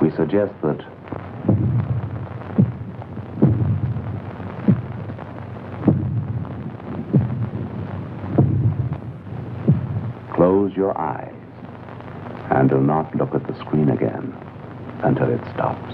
We suggest that close your eyes and do not look at the screen again until it stops.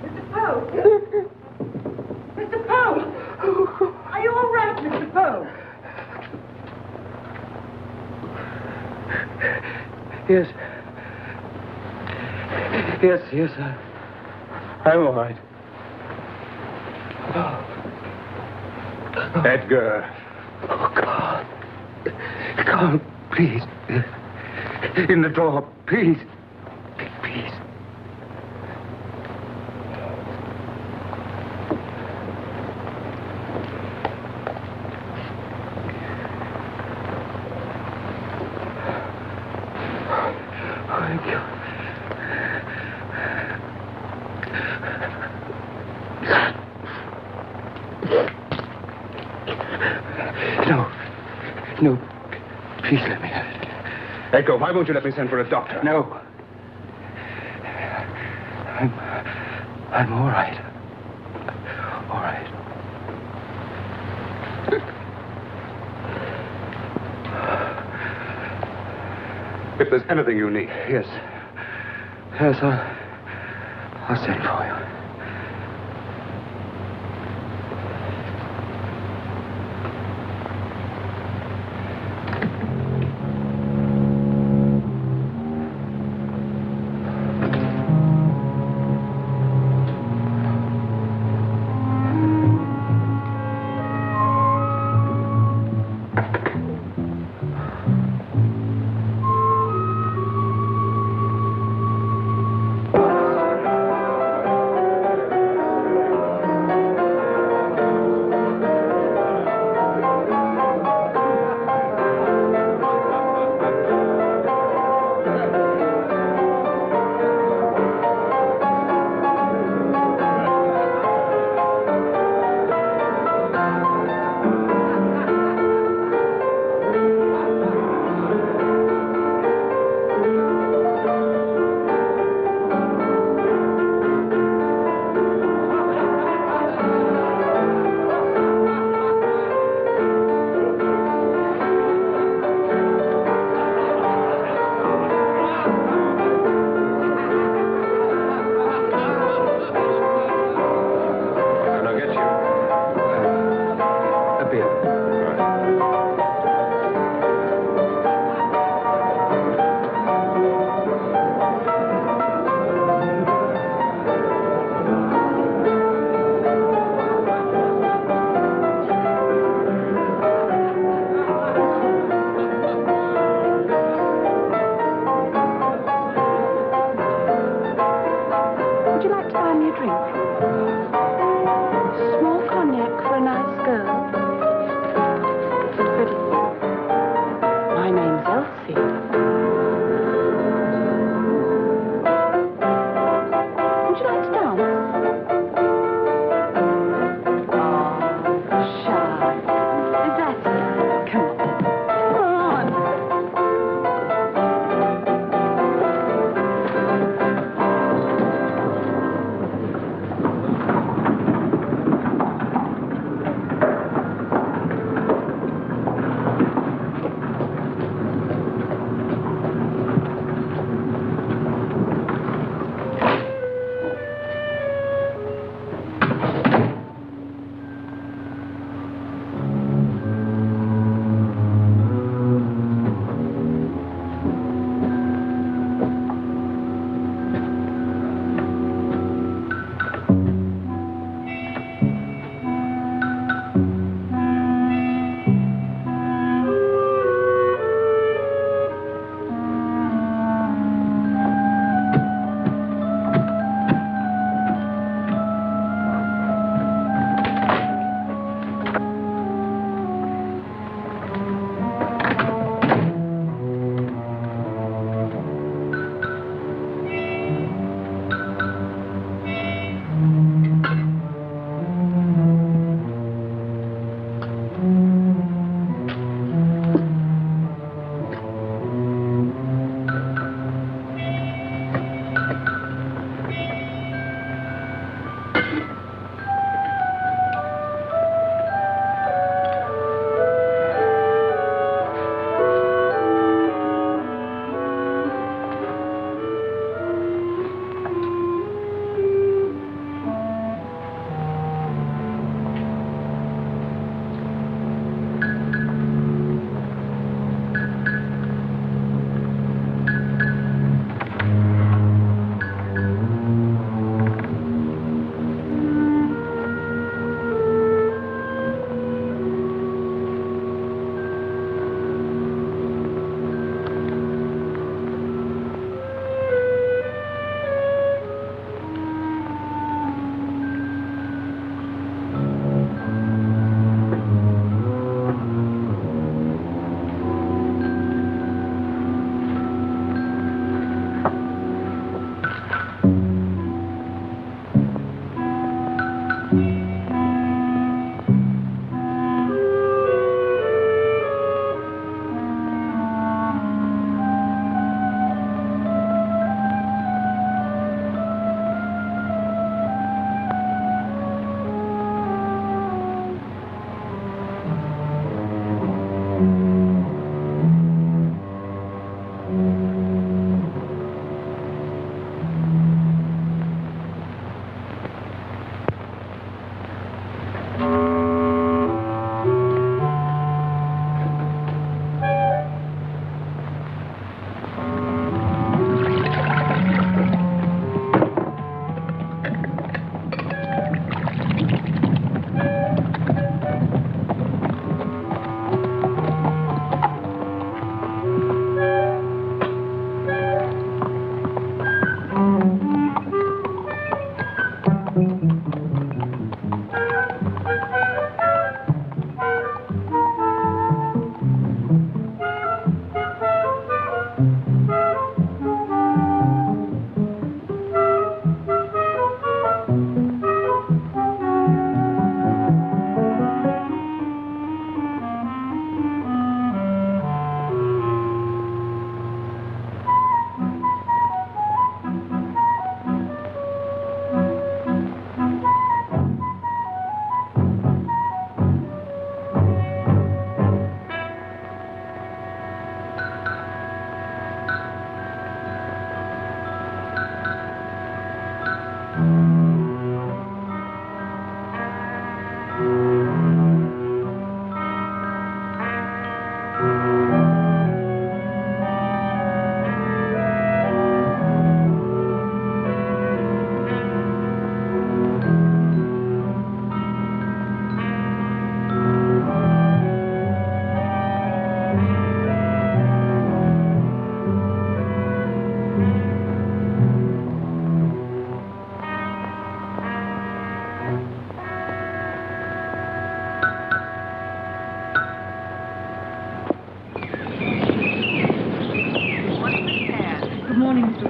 Mr. Poe! Mr. Poe! Are you all right, Mr. Poe? Yes. Yes, I'm all right. Edgar. Oh, God. Carl, please. In the door, please. Please. Thank you. No. Please let me have it. Edgar, why won't you let me send for a doctor? No. I'm all right. All right. If there's anything you need. Yes. Yes, I'll send for you.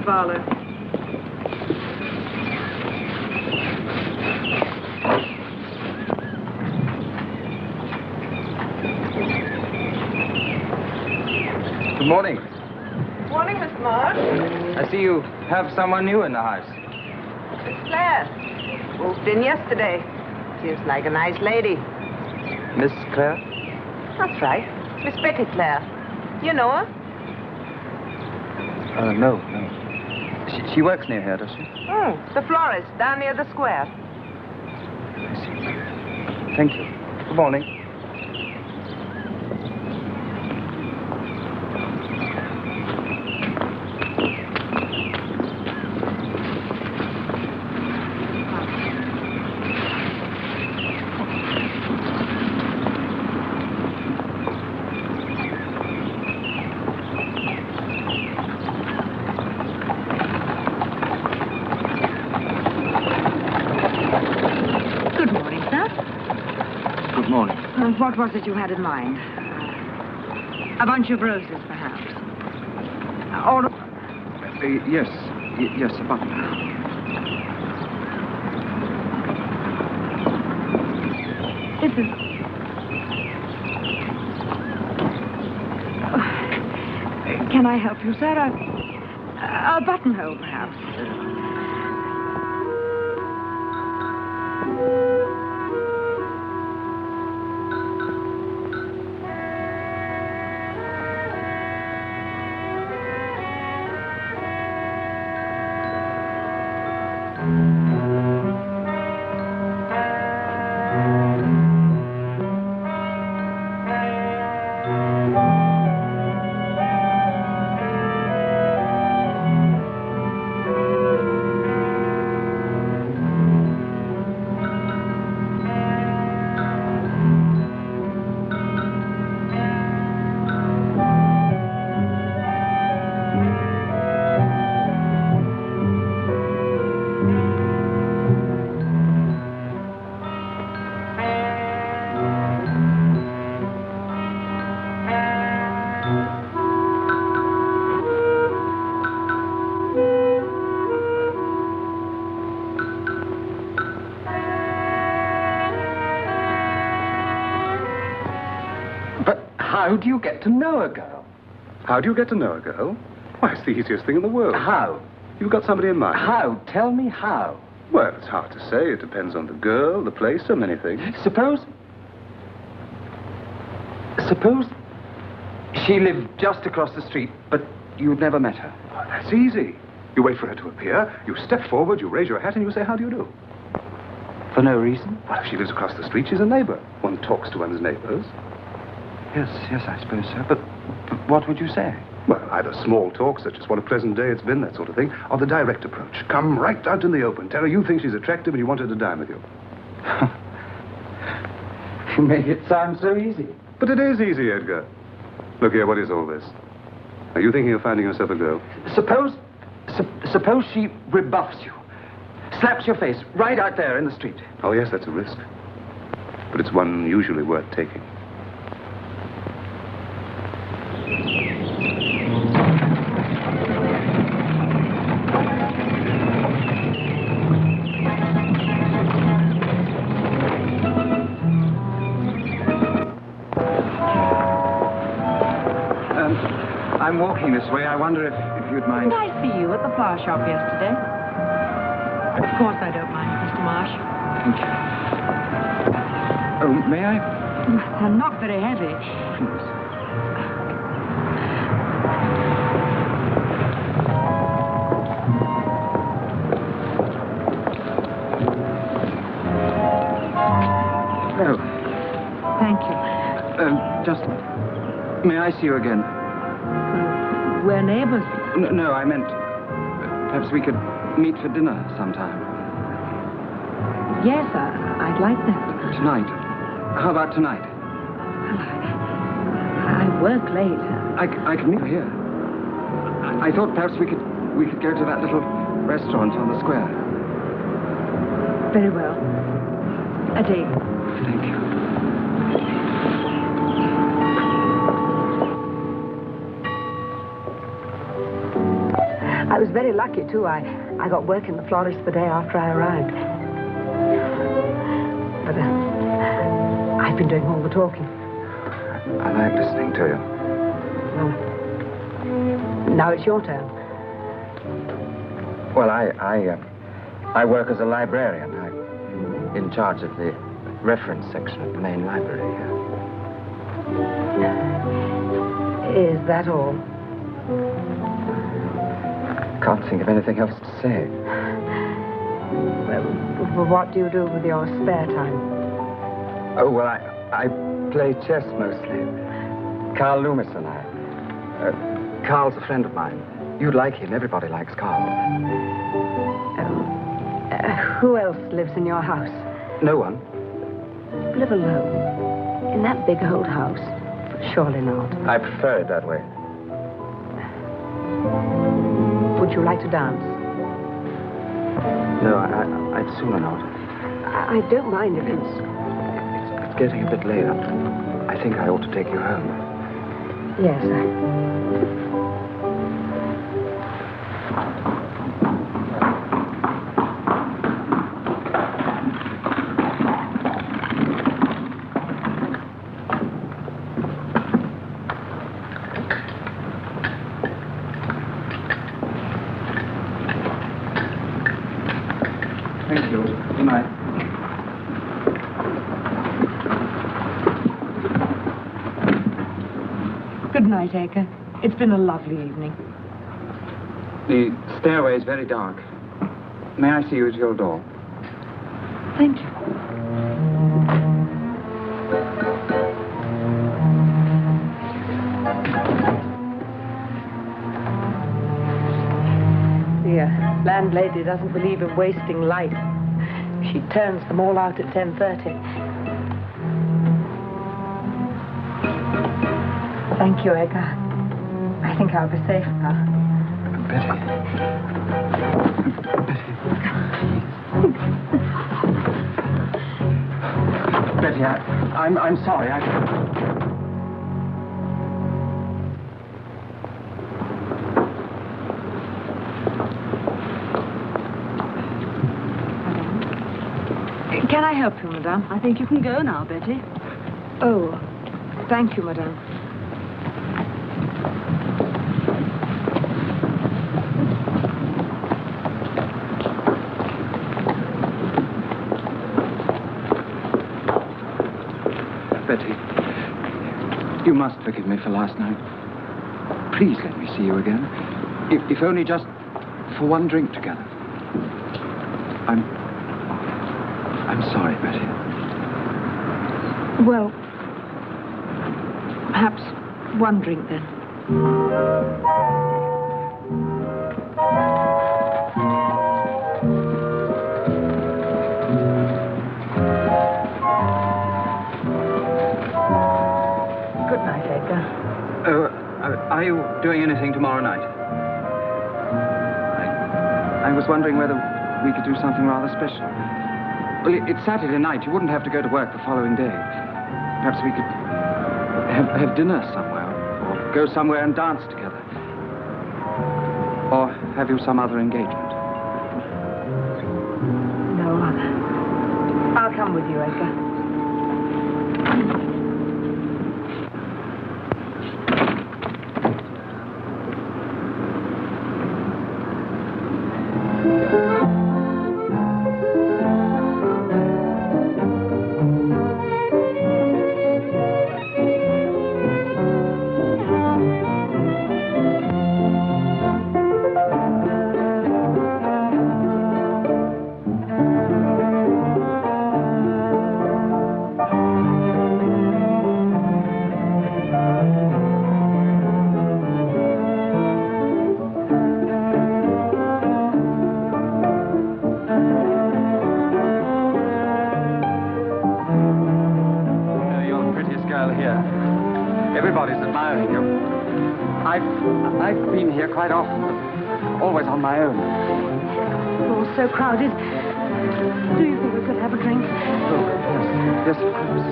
parlor. Good morning. Morning, Mr. Marsh. I see you have someone new in the house. It's Claire. Moved in yesterday. Seems like a nice lady. Miss Claire? That's right. Miss Betty Claire. You know her? No. She works near here, does she? Oh, the florist down near the square. I see. Thank you. Good morning. What was it you had in mind? A bunch of roses, perhaps? Or... Yes, a button. This is... Can I help you, sir? A buttonhole, perhaps? How do you get to know a girl? How do you get to know a girl? Why, it's the easiest thing in the world. How? You've got somebody in mind? How? Tell me how. Well, it's hard to say. It depends on the girl, the place, so many things. Suppose she lived just across the street, but you'd never met her. Oh, that's easy. You wait for her to appear, you step forward, you raise your hat, and you say, how do you do? For no reason? Well, if she lives across the street, she's a neighbor. One talks to one's neighbors. Yes, I suppose so. But what would you say? Well, either small talk, such as what a pleasant day it's been, that sort of thing, or the direct approach. Come right out in the open. Tell her you think she's attractive and you want her to dine with you. You make it sound so easy. But it is easy, Edgar. Look here, what is all this? Are you thinking of finding yourself a girl? Suppose she rebuffs you. Slaps your face right out there in the street. Oh, yes, that's a risk. But it's one usually worth taking. I'm walking this way. I wonder if you'd mind... Did I see you at the flower shop yesterday? Of course I don't mind, Mr. Marsh. Thank you. Oh, may I? They're not very heavy. Please. Oh. Thank you. Just... May I see you again? We're neighbors. No, I meant... perhaps we could meet for dinner sometime. Yes, I'd like that. Tonight. How about tonight? I work late. I could meet you here. I thought perhaps we could go to that little restaurant on the square. Very well. A date. Thank you. I was very lucky, too. I got work in the florist the day after I arrived. But I've been doing all the talking. I like listening to you. Well, now it's your turn. Well, I work as a librarian. I'm in charge of the reference section of the main library here. Is that all? Can't think of anything else to say. Well, what do you do with your spare time? Oh, well, I play chess mostly. Carl Loomis and I. Carl's a friend of mine. You'd like him. Everybody likes Carl. Who else lives in your house? No one. Live alone? In that big old house? Surely not. I prefer it that way. Would you like to dance? No, I'd sooner not. I don't mind if it's... It's getting a bit late. I think I ought to take you home. Yes, Thank you. Good night. Good night, Acre. It's been a lovely evening. The stairway is very dark. May I see you at your door? Thank you. the landlady doesn't believe in wasting light. She turns them all out at 10:30. Thank you, Edgar. I think I'll be safe now. Betty. Betty, I'm sorry. Can I help you, madame? I think you can go now, Betty. Oh, thank you, madame. Betty, you must forgive me for last night. Please let me see you again. If only just for one drink together. I'm sorry, Betty. Well, perhaps one drink then. Good night, Edgar. Oh, are you doing anything tomorrow night? I was wondering whether we could do something rather special. Well, it's Saturday night. You wouldn't have to go to work the following day. Perhaps we could have dinner somewhere, or go somewhere and dance together. Or have you some other engagement? No, I'll come with you, Edgar. I've been here quite often, but always on my own. Oh, so crowded. Do you think we could have a drink? Oh, yes, of course.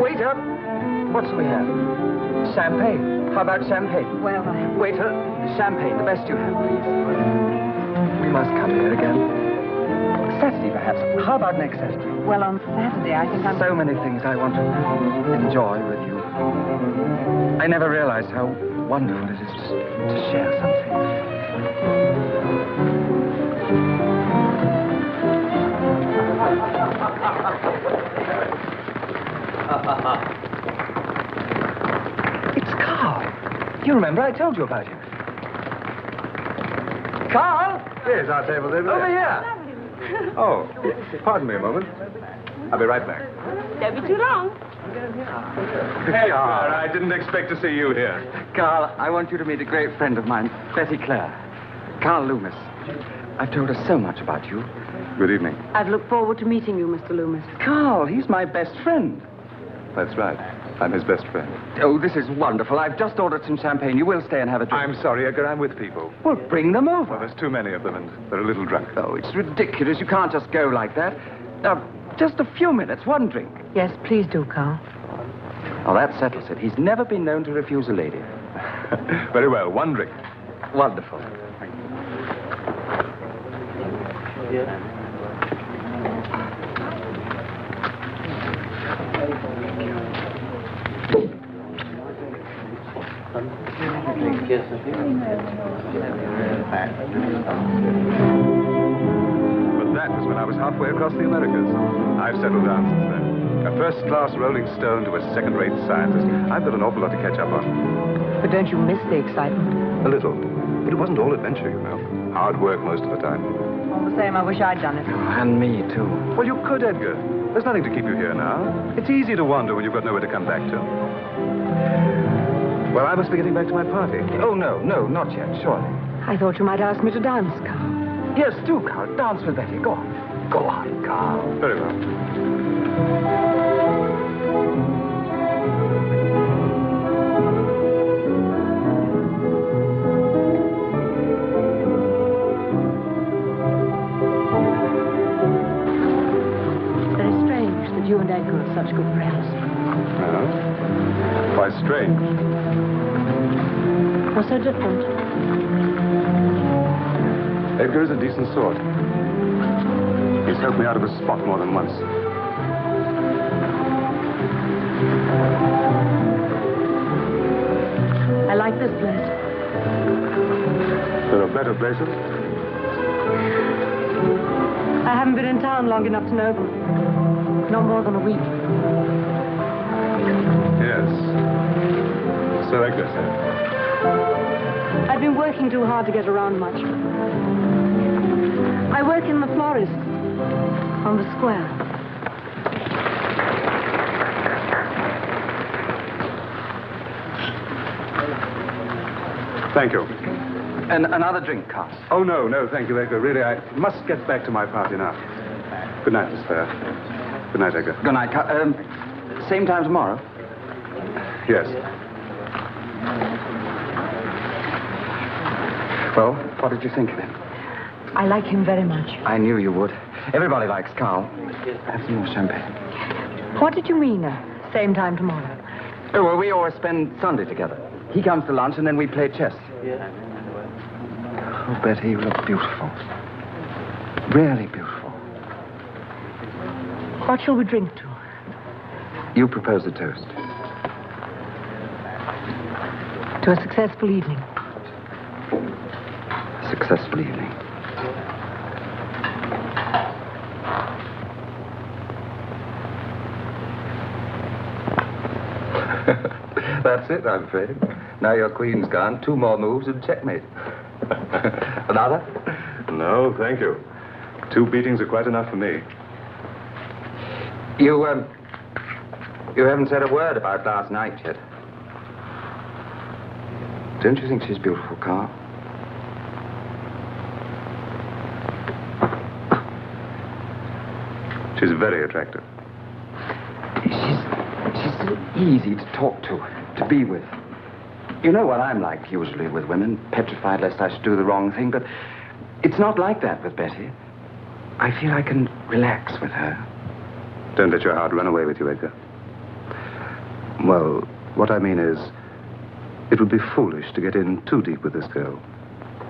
Wait What shall we have? Champagne. How about champagne? Well, Waiter, champagne, the best you have, please. We must come here again. Saturday, perhaps. How about next Saturday? well, on Saturday, I think I'm... So many things I want to enjoy with you. I never realized how wonderful it is to share something. It's Carl. You remember I told you about him. Carl! Yes, our table's over Over here. Oh, pardon me a moment. I'll be right back. Don't be too long. Hey, Carl, I didn't expect to see you here. Carl, I want you to meet a great friend of mine, Betty Clare. Carl Loomis. I've told her so much about you. Good evening. I've looked forward to meeting you, Mr. Loomis. Carl, he's my best friend. That's right. I'm his best friend. Oh, this is wonderful. I've just ordered some champagne. You will stay and have a drink. I'm sorry, Edgar. I'm with people. Well, bring them over. Well, there's too many of them, and they're a little drunk. Oh, it's ridiculous. You can't just go like that. Just a few minutes, one drink. Yes, please do, Carl. Oh, that settles it. He's never been known to refuse a lady. Very well, one drink. Wonderful. But that was when I was halfway across the Americas. I've settled down since then. A first-class Rolling Stone to a second-rate scientist. I've got an awful lot to catch up on. But don't you miss the excitement? A little. But it wasn't all adventure, you know. Hard work most of the time. All the same, I wish I'd done it. And me, too. Well, you could, Edgar. There's nothing to keep you here now. It's easy to wander when you've got nowhere to come back to. Well, I must be getting back to my party. Oh, no, not yet, surely. I thought you might ask me to dance, Carl. Yes, do, Carl. Dance with Betty. Go on. Go on, Carl. Very well. Very strange that you and Edgar are such good friends. Why strange? You're so different. Edgar is a decent sort. He's helped me out of a spot more than once. I like this place. There are better places. I haven't been in town long enough to know them. Not more than a week. Yes. So Edgar said. I've been working too hard to get around much. I work in the florist on the square. Thank you. And another drink, Carl. Oh, no, thank you, Edgar. Really, I must get back to my party now. Good night, Miss Fair. Good night, Edgar. Good night, Carl. Same time tomorrow? Yes. Well, what did you think of him? I like him very much. I knew you would. Everybody likes Carl. Have some more champagne. What did you mean, same time tomorrow? Oh, well, we always spend Sunday together. He comes to lunch and then we play chess. Oh, Betty, you look beautiful. Really beautiful. What shall we drink to? You propose a toast. To a successful evening. Successful evening. That's it, I'm afraid. Now your queen's gone. 2 more moves and checkmate. Another? No, thank you. 2 beatings are quite enough for me. You haven't said a word about last night yet. Don't you think she's beautiful, Carl? She's very attractive. She's so easy to talk to be with. You know what I'm like usually with women, petrified lest I should do the wrong thing, but it's not like that with Betty. I feel I can relax with her. Don't let your heart run away with you, Edgar. Well, what I mean is, it would be foolish to get in too deep with this girl.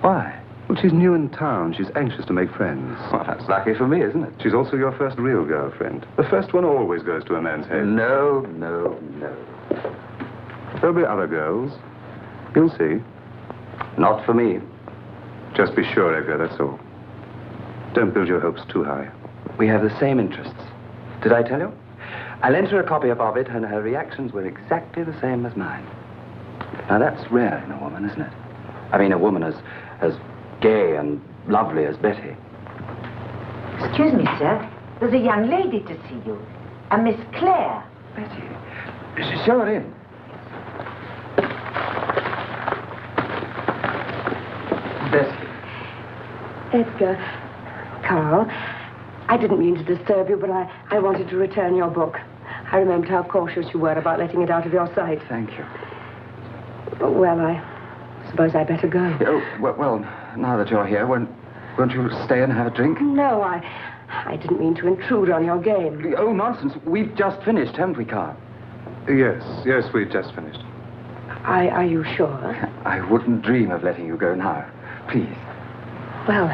Why? Well, she's new in town. She's anxious to make friends. Well, that's lucky for me, isn't it? She's also your first real girlfriend. The first one always goes to a man's head. No. There'll be other girls. You'll see. Not for me. Just be sure, Edgar, that's all. Don't build your hopes too high. We have the same interests. Did I tell you? I lent her a copy of Ovid, and her reactions were exactly the same as mine. Now, that's rare in a woman, isn't it? I mean, a woman as gay and lovely as Betty. Excuse me, sir. There's a young lady to see you. A Miss Clare. Betty? Show her in. Betty. Edgar, Carl, I didn't mean to disturb you, but I wanted to return your book. I remembered how cautious you were about letting it out of your sight. Thank you. Well, I suppose I better go. Oh, well, now that you're here, won't you stay and have a drink? No, I didn't mean to intrude on your game. Oh, nonsense. We've just finished, haven't we, Carl? Yes, we've just finished. Are you sure? I wouldn't dream of letting you go now. Please. Well,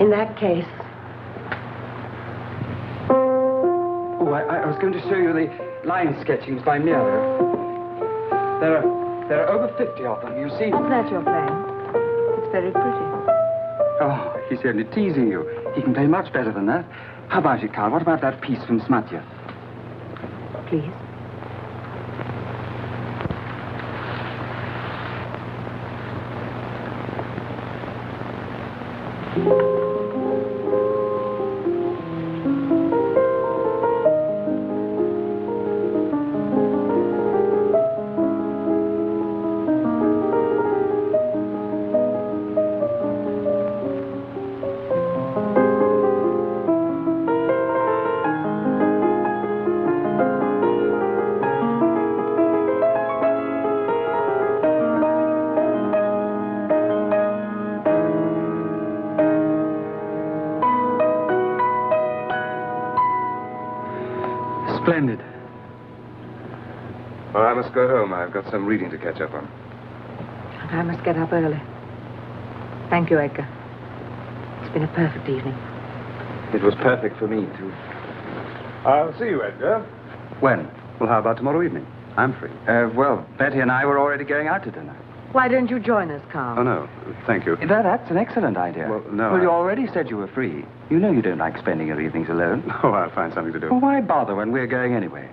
in that case... Oh, I was going to show you the line sketchings by Miro. There are over 50 of them, you see. Is that your playing? It's very pretty. Oh, he's only teasing you. He can play much better than that. How about it, Carl? What about that piece from Smatya? Please. Splendid. Well, I must go home. I've got some reading to catch up on. And I must get up early. Thank you, Edgar. It's been a perfect evening. It was perfect for me, too. I'll see you, Edgar. When? Well, how about tomorrow evening? I'm free. Well, Betty and I were already going out to dinner. Why don't you join us, Carl? Oh, no. Thank you. That's an excellent idea. Well, no, Well, you I- already said you were free. You know you don't like spending your evenings alone. Oh, I'll find something to do. Well, why bother when we're going anyway?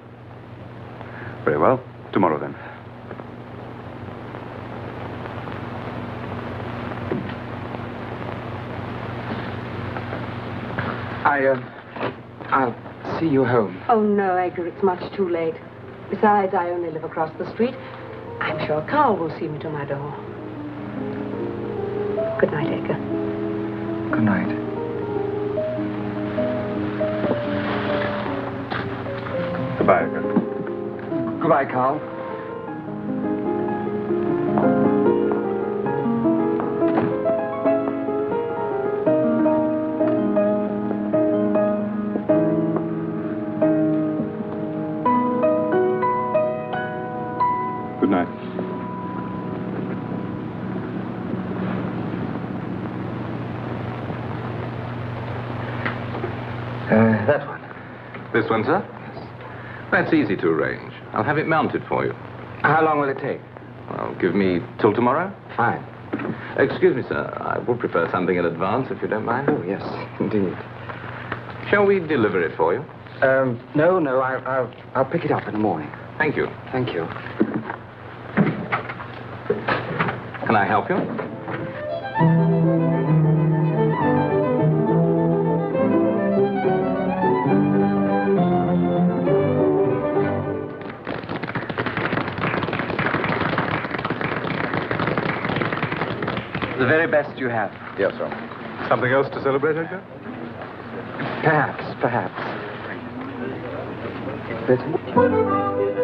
Very well. Tomorrow, then. I'll see you home. Oh, no, Edgar, it's much too late. Besides, I only live across the street. I'm sure Carl will see me to my door. Good night, Edgar. Good night. Goodbye, Edgar. Goodbye, Carl. Good night. That one. This one, sir? Yes. That's easy to arrange. I'll have it mounted for you. How long will it take? Well, give me till tomorrow. Fine. Excuse me, sir. I would prefer something in advance, if you don't mind. Oh, yes, indeed. Shall we deliver it for you? No, I'll pick it up in the morning. Thank you. Thank you. Can I help you? The very best you have. Yes, sir. Something else to celebrate, Edgar? Perhaps. Betty?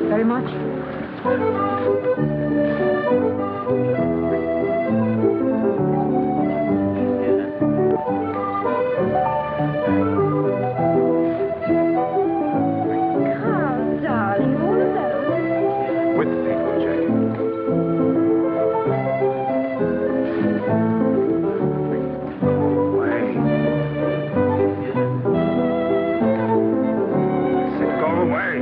Very much. Carl, darling, all alone. With people, Jane. Go away.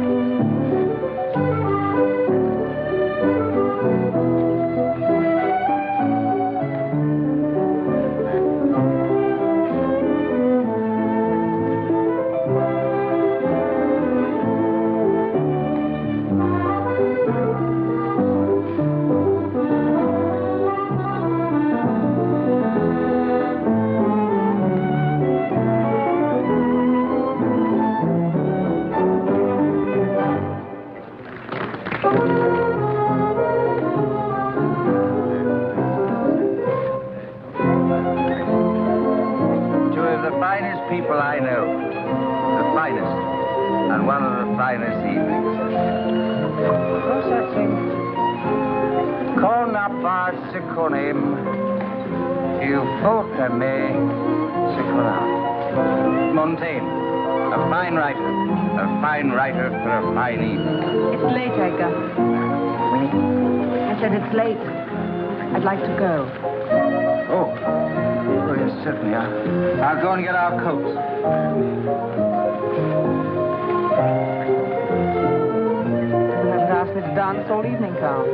Two of the finest people I know. The finest. And one of the finest evenings. What's that thing? Con apparse con him. Il faut aimer ce qu'on a. Montaigne. A fine writer. A fine writer for a fine evening. It's late, Edgar. I said it's late. I'd like to go. Oh. Oh, yes, certainly. I'll go and get our coats. You haven't asked me to dance all evening, Carl.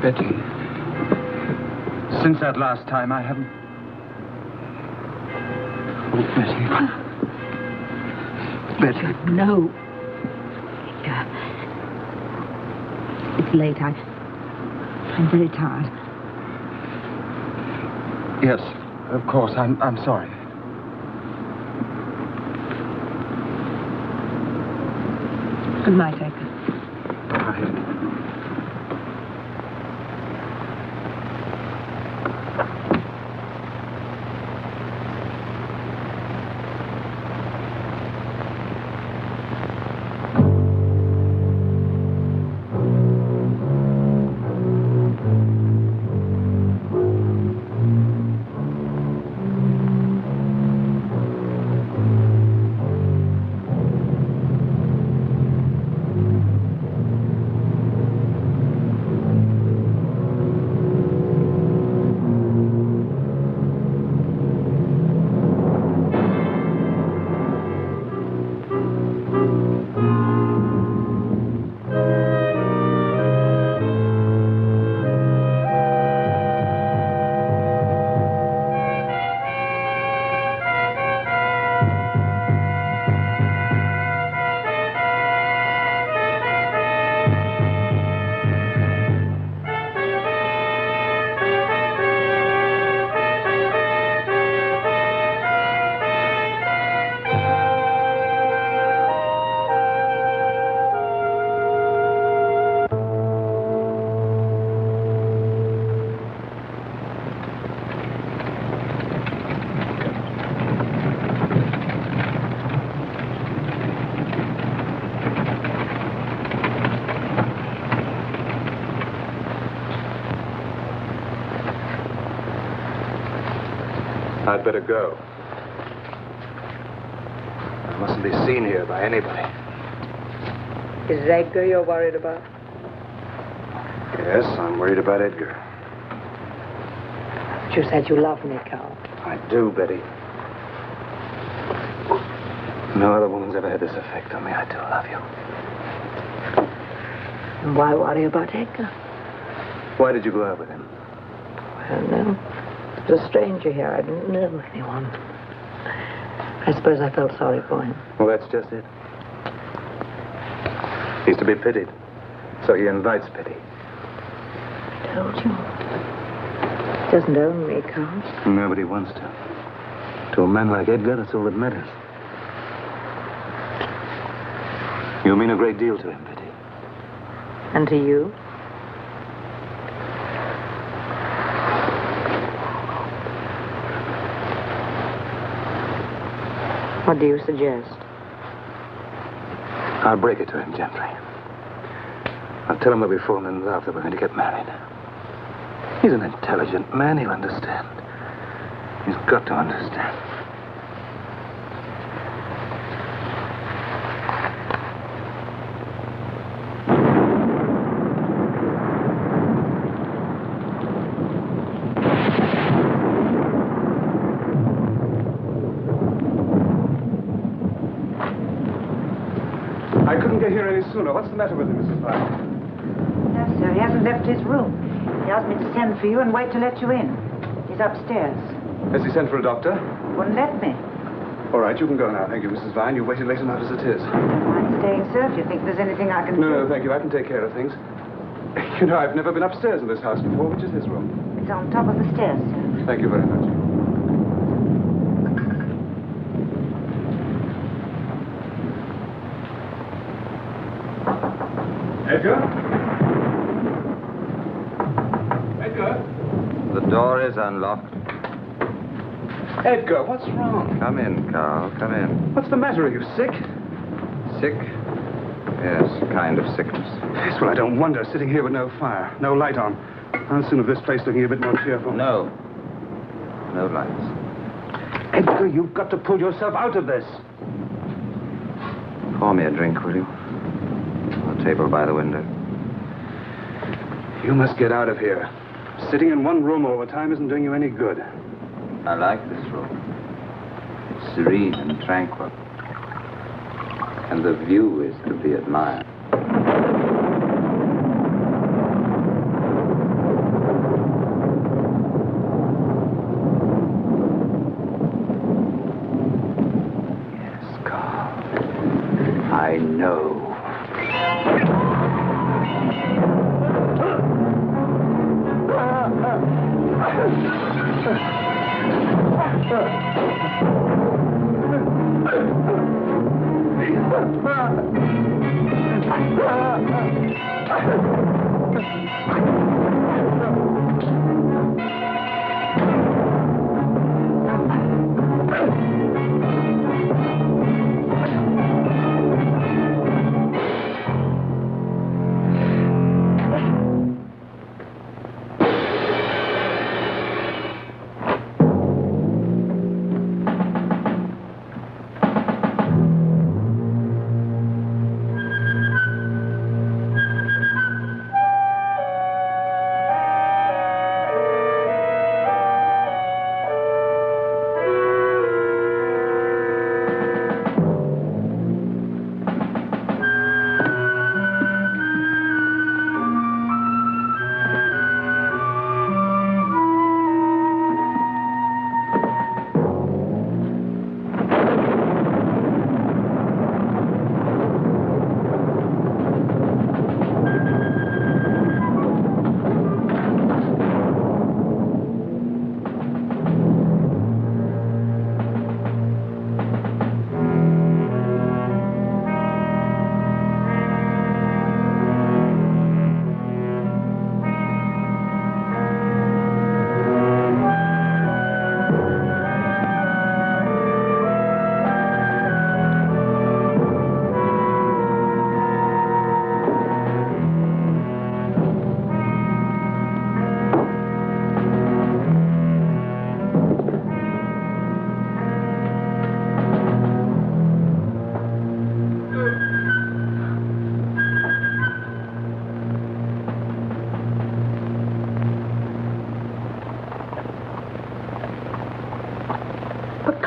Betty, since that last time, I haven't... Oh, Betty. Betty. No. It's late. I'm very tired. Yes, of course. I'm sorry. Good night, Edgar. All right. I'd better go. I mustn't be seen here by anybody. Is it Edgar you're worried about? Yes, I'm worried about Edgar. But you said you love me, Carl. I do, Betty. No other woman's ever had this effect on me. I do love you. And why worry about Edgar? Why did you go out with him? I don't know. He was a stranger here. I didn't know anyone. I suppose I felt sorry for him. Well, that's just it. He's to be pitied. So he invites pity. I told you. He doesn't own me, Carl. Nobody wants to. To a man like Edgar, that's all that matters. You mean a great deal to him, Betty. And to you? What do you suggest? I'll break it to him gently. I'll tell him that we've fallen in love, that we're going to get married. He's an intelligent man. He'll understand. He's got to understand. I couldn't get here any sooner. What's the matter with him, Mrs. Vine? No, sir, he hasn't left his room. He asked me to send for you and wait to let you in. He's upstairs. Has he sent for a doctor? Wouldn't let me. All right, you can go now. Thank you, Mrs. Vine. You've waited late enough as it is. Don't mind staying, sir, if you think there's anything I can do. No, thank you. I can take care of things. You know, I've never been upstairs in this house before. Which is his room? It's on top of the stairs, sir. Thank you very much. Edgar? Edgar? The door is unlocked. Edgar, what's wrong? Come in, Carl. Come in. What's the matter? Are you sick? Sick? Yes, a kind of sickness. Yes, well, I don't wonder. Sitting here with no fire, no light on. I'll soon have this place looking a bit more cheerful. No. No lights. Edgar, you've got to pull yourself out of this. Pour me a drink, will you? On the table by the window. You must get out of here. Sitting in one room all the time isn't doing you any good. I like this room. It's serene and tranquil. And the view is to be admired. Yes, Carl. I know.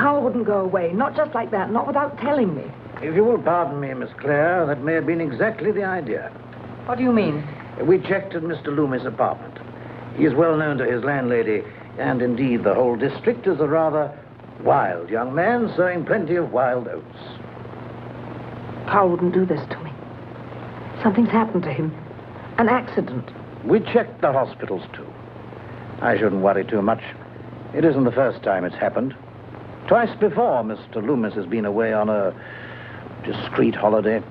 Carl wouldn't go away, not just like that, not without telling me. If you will pardon me, Miss Clare, that may have been exactly the idea. What do you mean? We checked at Mr. Loomis' apartment. He is well known to his landlady, and indeed the whole district, as a rather wild young man sowing plenty of wild oats. Carl wouldn't do this to me. Something's happened to him. An accident. We checked the hospitals, too. I shouldn't worry too much. It isn't the first time it's happened. Twice before, Mr. Loomis has been away on a discreet holiday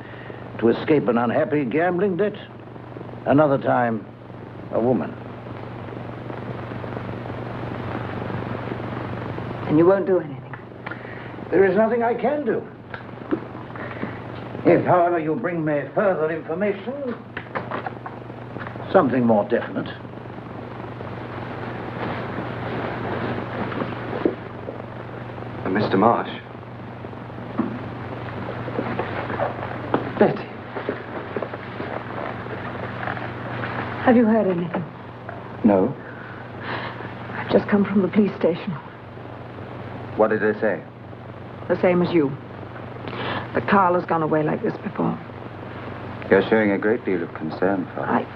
to escape an unhappy gambling debt. Another time, a woman. And you won't do anything? There is nothing I can do. If, however, you bring me further information, something more definite. Mr. Marsh. Betty. Have you heard anything? No. I've just come from the police station. What did they say? The same as you. That Carl has gone away like this before. You're showing a great deal of concern for him.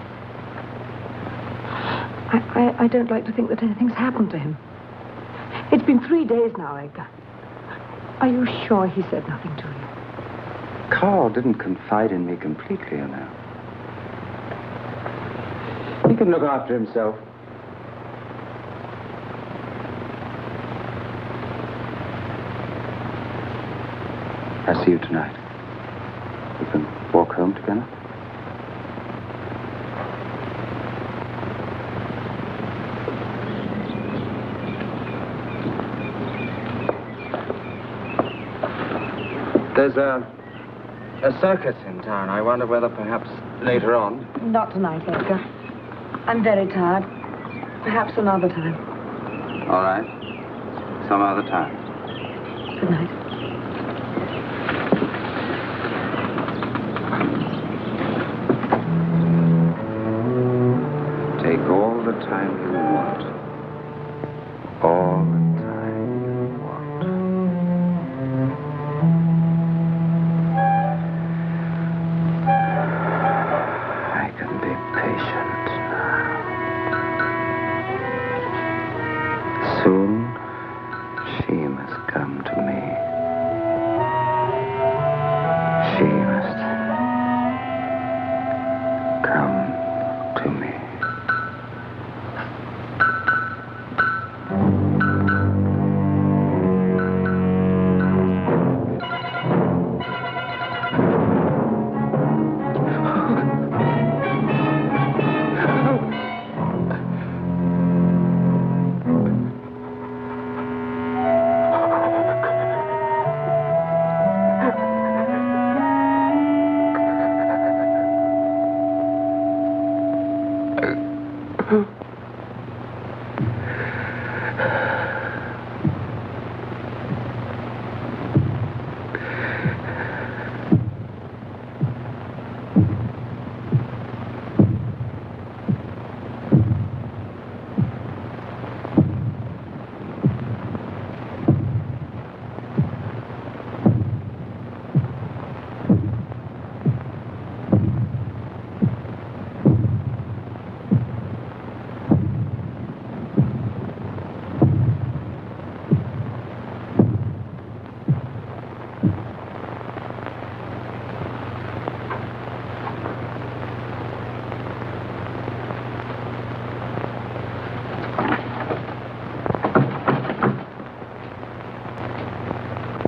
I don't like to think that anything's happened to him. It's been 3 days now, Edgar. Are you sure he said nothing to you? Carl didn't confide in me completely, you know. He can look after himself. I'll see you tonight. We can walk home together. There's a circus in town. I wonder whether perhaps later on. Not tonight, Edgar. I'm very tired. Perhaps another time. All right. Some other time. Good night. Take all the time you want. All the time you want. I can be patient now. Soon, she must come to me. She must come to me.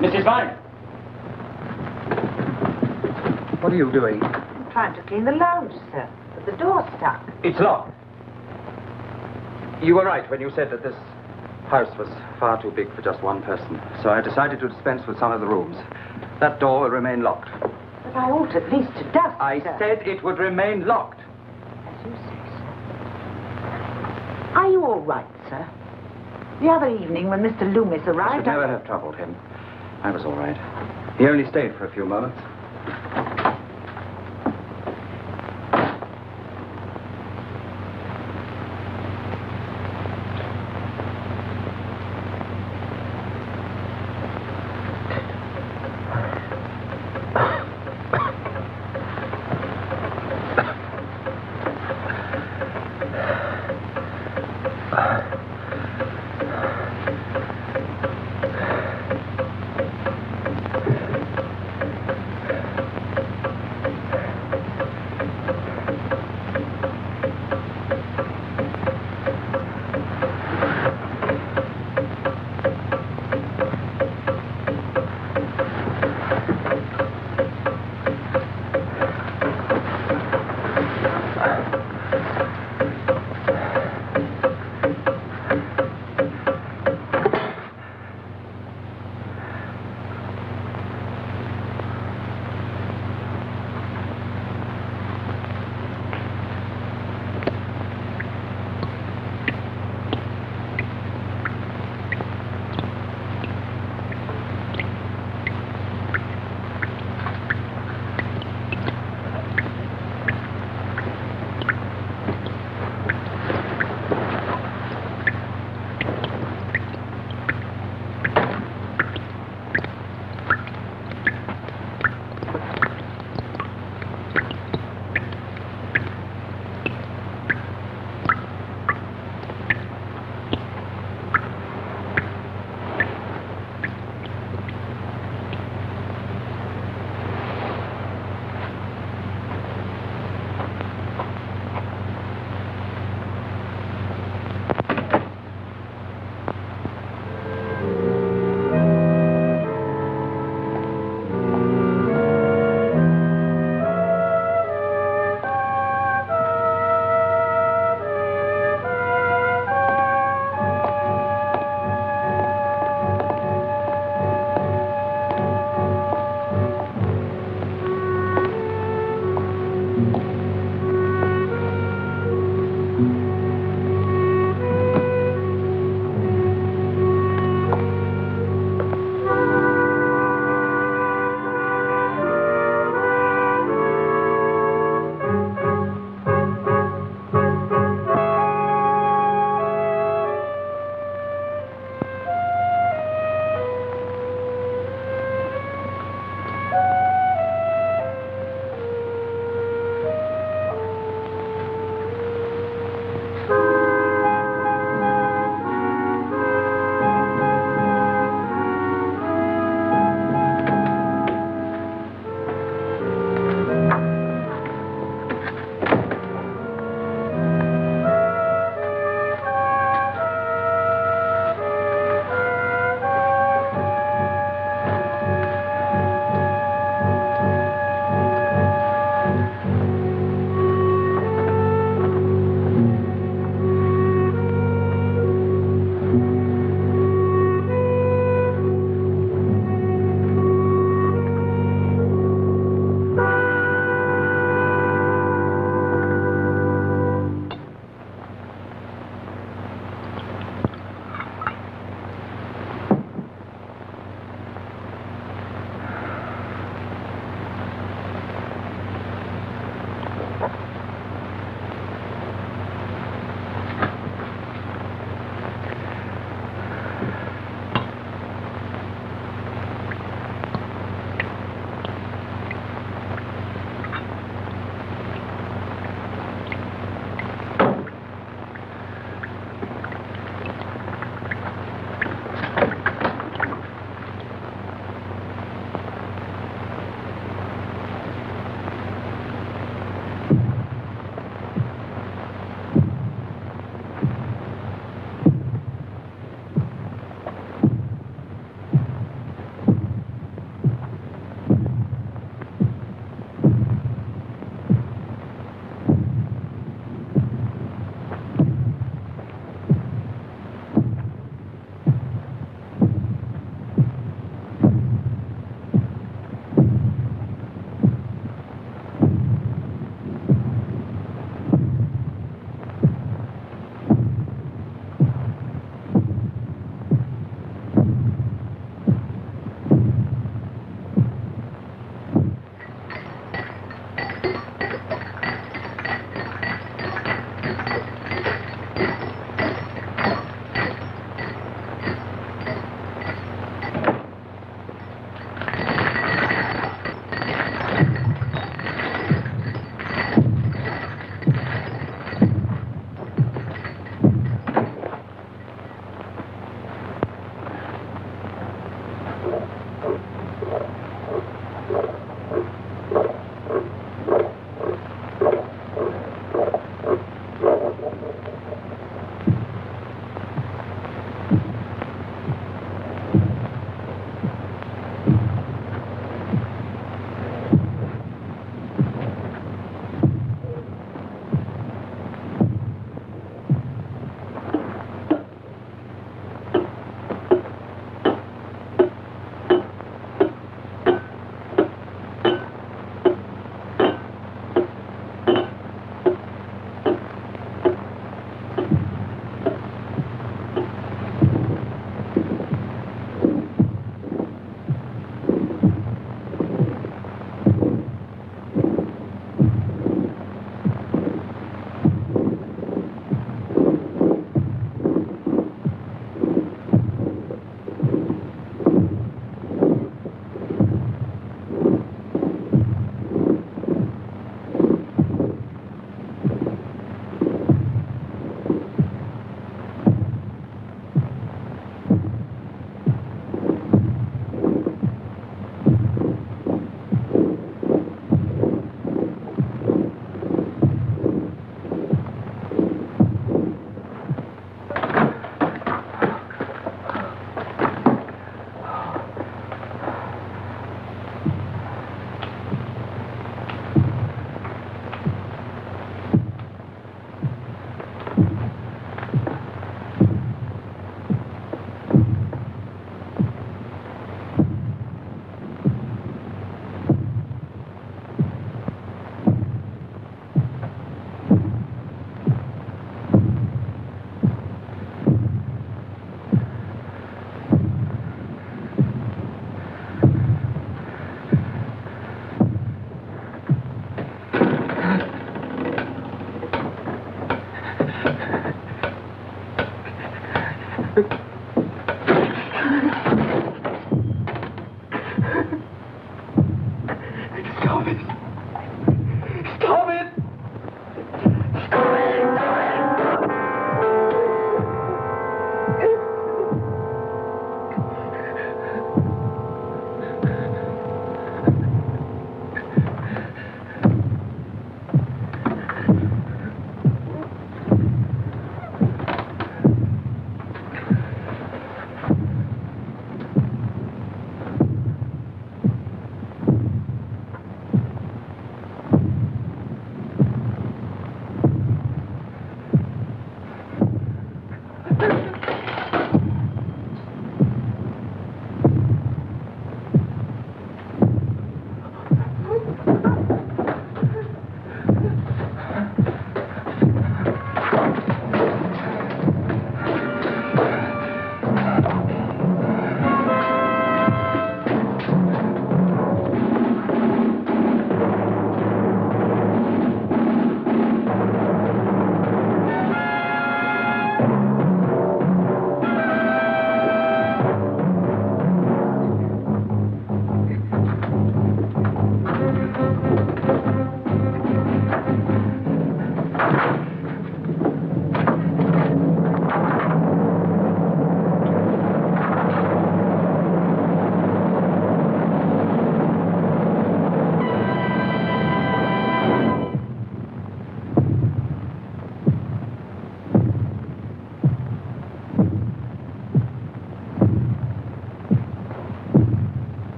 Mrs. Vine! What are you doing? I'm trying to clean the lounge, sir, but the door's stuck. It's locked. You were right when you said that this house was far too big for just one person. So I decided to dispense with some of the rooms. That door will remain locked. But I ought at least to dust, I sir. said it would remain locked. As you say, sir. Are you all right, sir? The other evening when Mr. Loomis I arrived, should never have troubled him. I was all right. He only stayed for a few moments.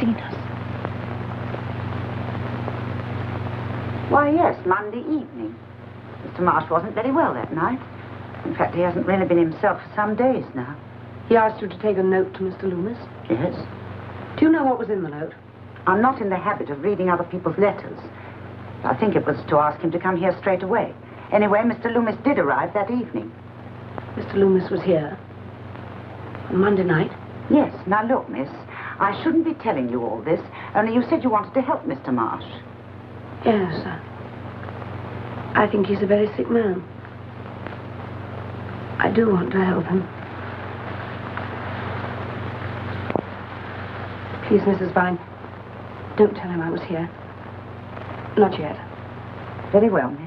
seen us. Why, yes, Monday evening. Mr. Marsh wasn't very well that night. In fact, he hasn't really been himself for some days now. He asked you to take a note to Mr. Loomis? Yes. Do you know what was in the note? I'm not in the habit of reading other people's letters. I think it was to ask him to come here straight away. Anyway, Mr. Loomis did arrive that evening. Mr. Loomis was here? On Monday night? Yes. Now, look, miss, I shouldn't be telling you all this, only you said you wanted to help Mr. Marsh. Yes, I think he's a very sick man. I do want to help him. Please, Mrs. Vine, don't tell him I was here. Not yet. Very well, miss.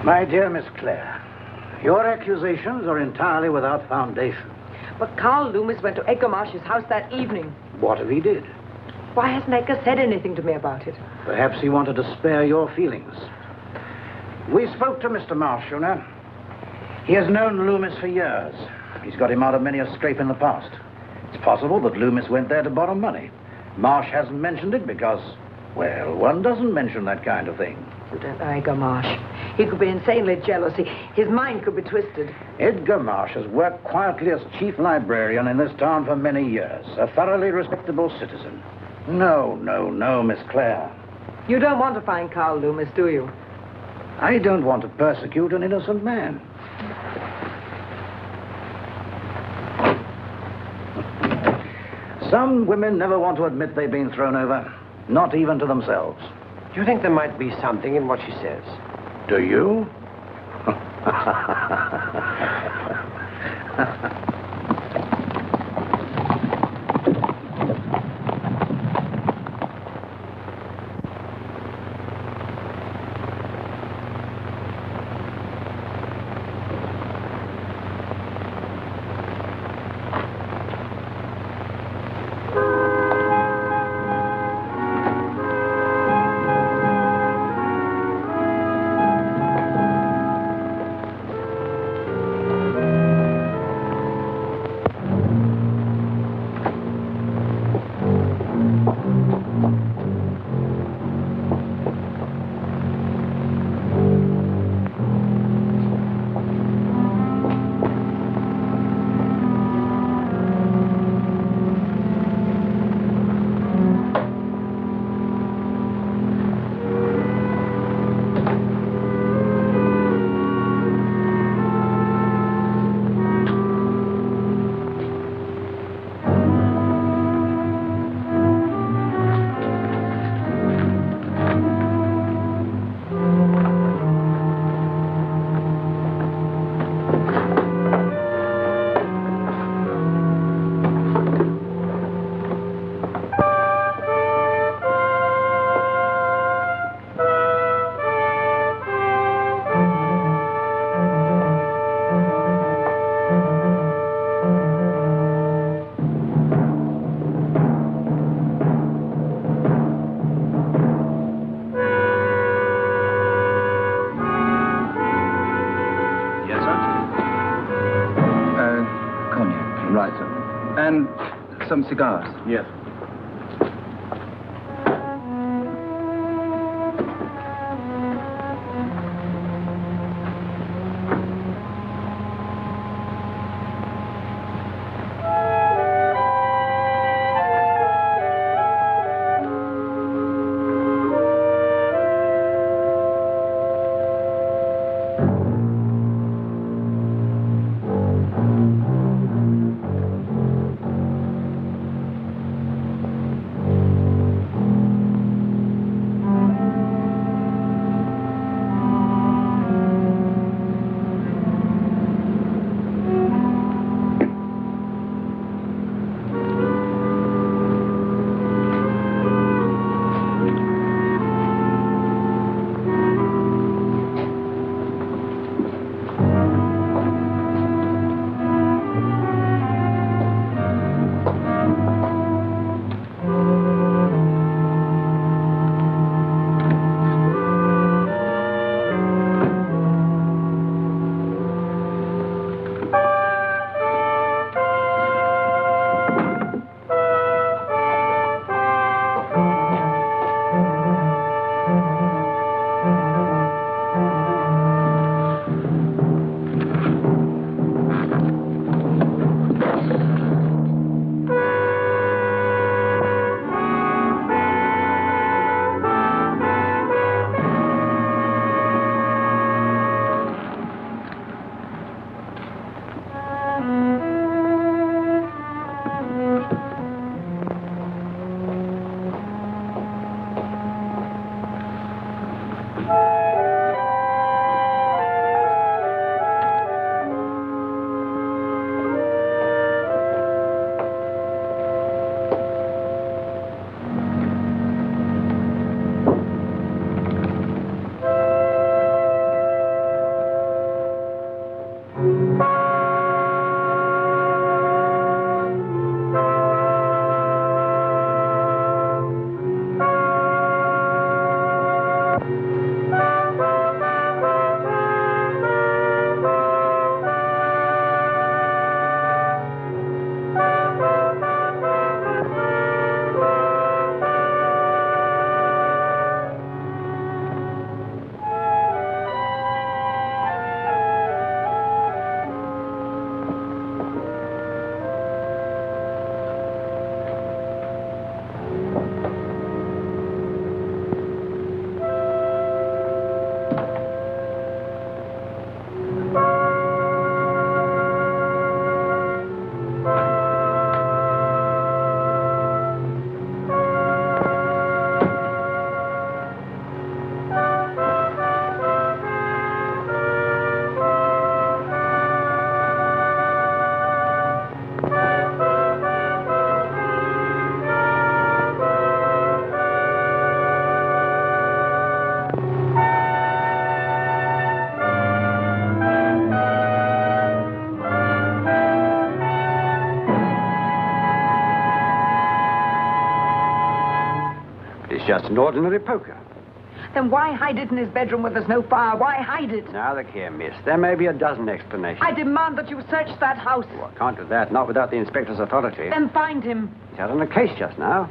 My dear Miss Clare, your accusations are entirely without foundation. But Carl Loomis went to Edgar Marsh's house that evening. What if he did? Why hasn't Edgar said anything to me about it? Perhaps he wanted to spare your feelings. We spoke to Mr. Marsh, you know. He has known Loomis for years. He's got him out of many a scrape in the past. It's possible that Loomis went there to borrow money. Marsh hasn't mentioned it because, well, one doesn't mention that kind of thing. You don't know Edgar Marsh. He could be insanely jealous. His mind could be twisted. Edgar Marsh has worked quietly as chief librarian in this town for many years. A thoroughly respectable citizen. No, Miss Clare. You don't want to find Carl Loomis, do you? I don't want to persecute an innocent man. Some women never want to admit they've been thrown over. Not even to themselves. Do you think there might be something in what she says? Do you? And some cigars. Yes. just an ordinary poker. Then why hide it in his bedroom where there's no fire? Why hide it? Now, look here, miss. There may be a dozen explanations. I demand that you search that house. Oh, I can't do that, not without the inspector's authority. Then find him. He's out on a case just now.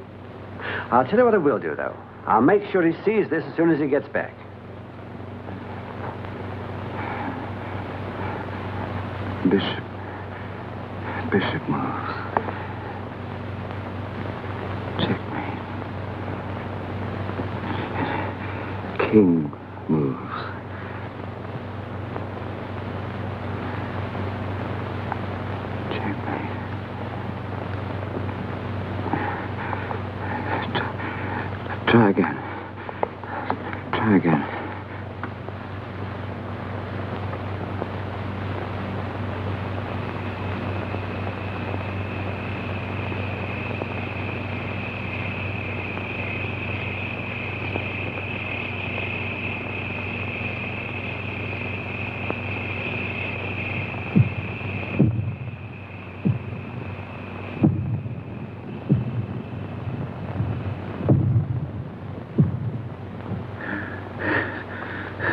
I'll tell you what I will do, though. I'll make sure he sees this as soon as he gets back. Bishop moves. Checkmate. King moves. Checkmate. Try again. Try again.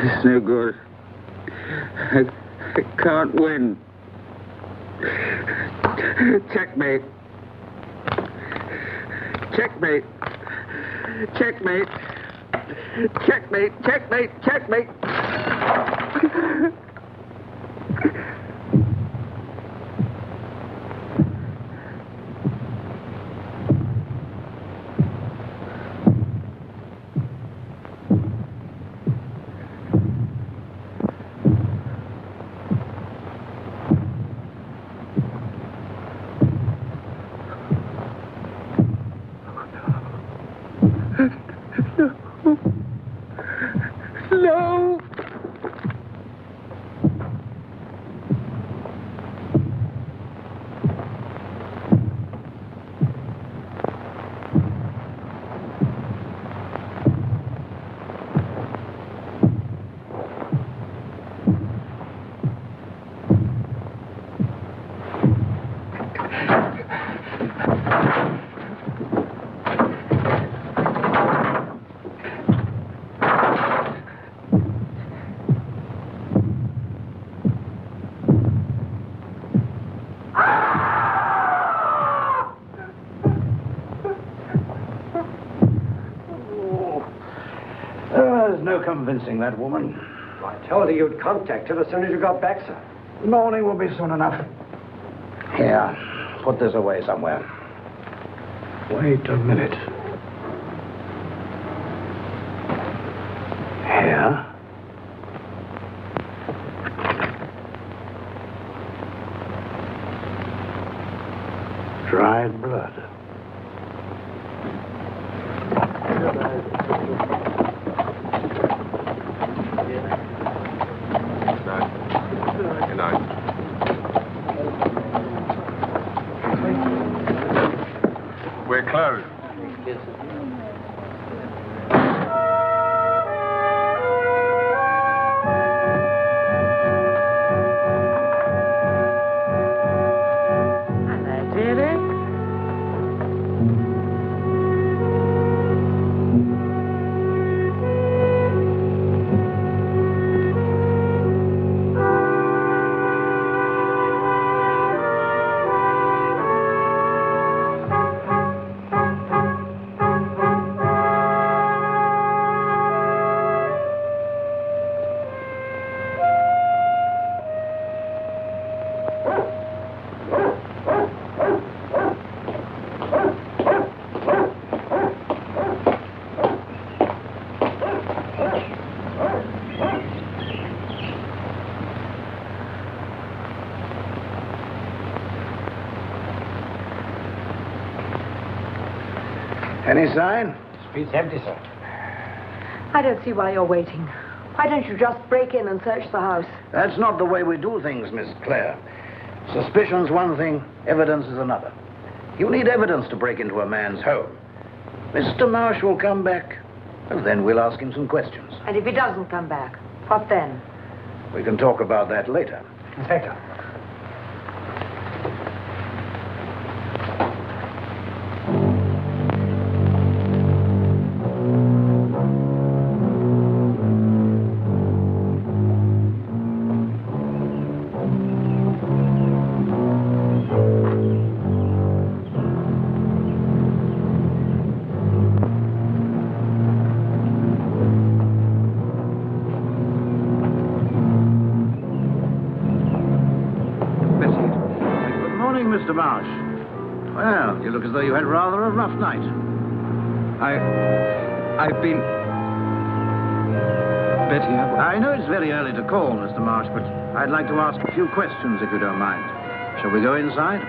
It's no good. I can't win. Checkmate. Checkmate. Checkmate. Checkmate. Checkmate. Checkmate. No! There's no convincing that woman. I told her you'd contact her as soon as you got back, sir. Morning will be soon enough. Here, put this away somewhere. Wait a minute. Here. Dried blood. Good night. We're closed. And I did it. Any sign? Street's empty, sir. I don't see why you're waiting. Why don't you just break in and search the house? That's not the way we do things, Miss Clare. Suspicion's one thing, evidence is another. You need evidence to break into a man's home. Mr. Marsh will come back, and then we'll ask him some questions. And if he doesn't come back, what then? We can talk about that later. Inspector. Mr. Marsh. Well, you look as though you had rather a rough night. I've been... Betty, I know it's very early to call, Mr. Marsh, but I'd like to ask a few questions, if you don't mind. Shall we go inside?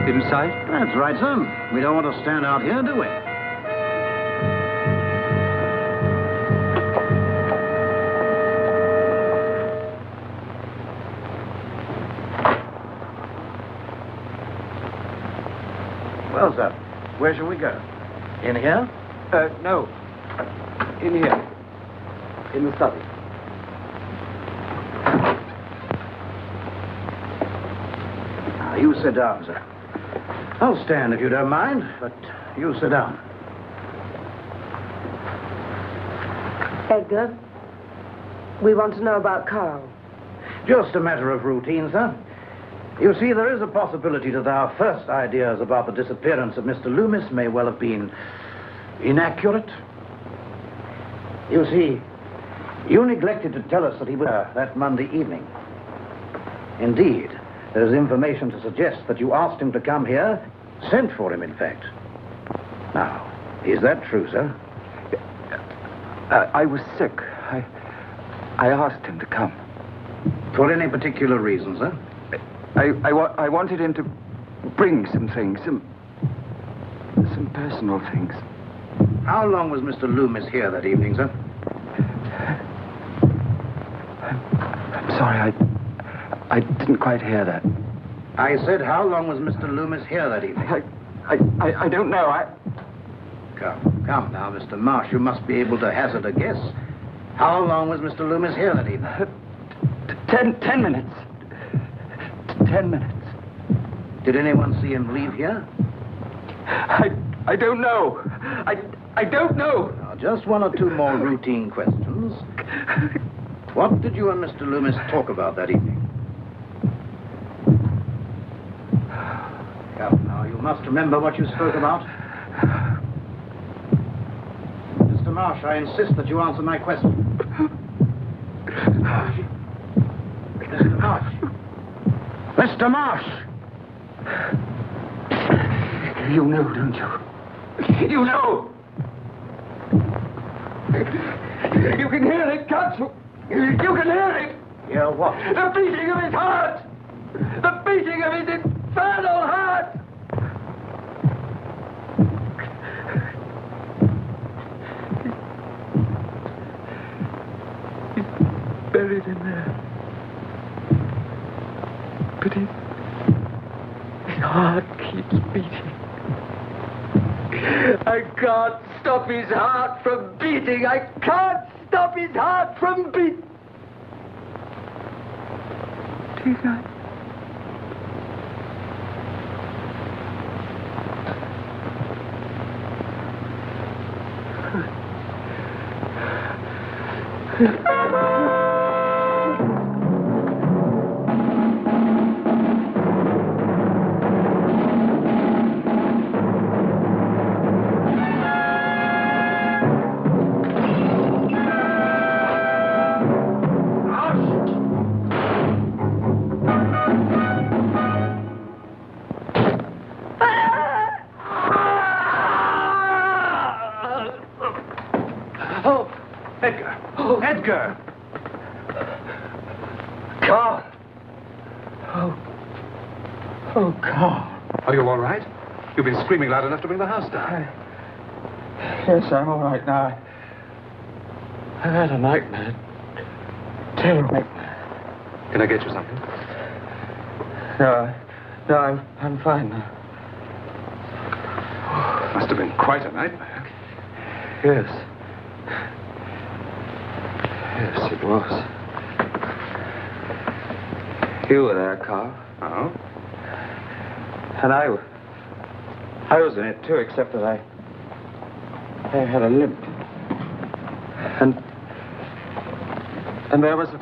Inside? That's right, son. We don't want to stand out here, do we? Well, sir, where shall we go? In here? No. In here. In the study. Now, you sit down, sir. I'll stand if you don't mind, but you sit down. Edgar, we want to know about Carl. Just a matter of routine, sir. You see, there is a possibility that our first ideas about the disappearance of Mr. Loomis may well have been inaccurate. You see, you neglected to tell us that he was that Monday evening. Indeed, there is information to suggest that you asked him to come here, sent for him, in fact. Now, is that true, sir? I was sick. I asked him to come. For any particular reason, sir? I wanted him to bring some things, some personal things. How long was Mr. Loomis here that evening, sir? I'm sorry, I didn't quite hear that. I said, how long was Mr. Loomis here that evening? I don't know. Come now, Mr. Marsh, you must be able to hazard a guess. How long was Mr. Loomis here that evening? 10 minutes. 10 minutes. Did anyone see him leave here? I don't know. I don't know. Now, just one or two more routine questions. What did you and Mr. Loomis talk about that evening? Come now, you must remember what you spoke about. Mr. Marsh, I insist that you answer my question. Mr. Marsh. Mr. Marsh. Mr. Marsh! You know, don't you? You know! You can hear it, can't you? You can hear it! Hear what? The beating of his heart! The beating of his infernal heart! He's buried in there. But his heart keeps beating. I can't stop his heart from beating. I can't stop his heart from beating. Please, Edgar! Carl! Oh, Carl. Are you all right? You've been screaming loud enough to bring the house down. Yes, I'm all right now. I've had a nightmare. Terrible nightmare. Can I get you something? No, I'm fine now. Must have been quite a nightmare. Yes. Yes, it was. You were there, Carl. Oh? And I was in it, too, except that I had a limp. And there was a